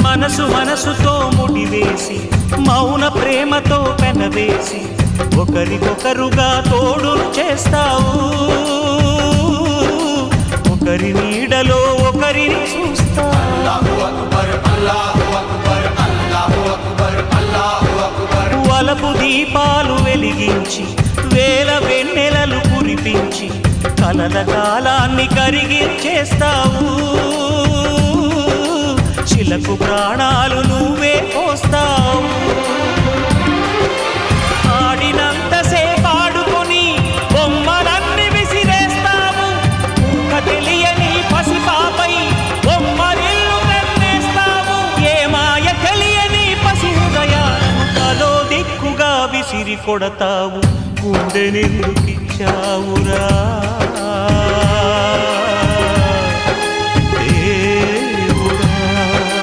మనసు మనసుతో ముడివేసి మౌన ప్రేమతో పెనవేసి ఒకరికొకరుగా తోడును చేస్తావు ఒకరి నీడలో ఒకరిని చూస్తావు వలపు దీపాలు వెలిగించి వేల వెన్నెలలు కురిపించి కలల కాలాన్ని కరిగించేస్తావు శిలకు ప్రాణాలు నువ్వే పోస్తావు ఆడినంతసేపు ఆడుకొని బొమ్మలన్నీ విసిరేస్తావు ఊహ తెలియని పసిపాపై బొమ్మరిల్లు వెన్నేస్తావు ఏ మాయ తెలియని పసి హృదయాలను తలో దిక్కుగా విసిరి కొడతావు గుండెనెందుకిచ్చావురా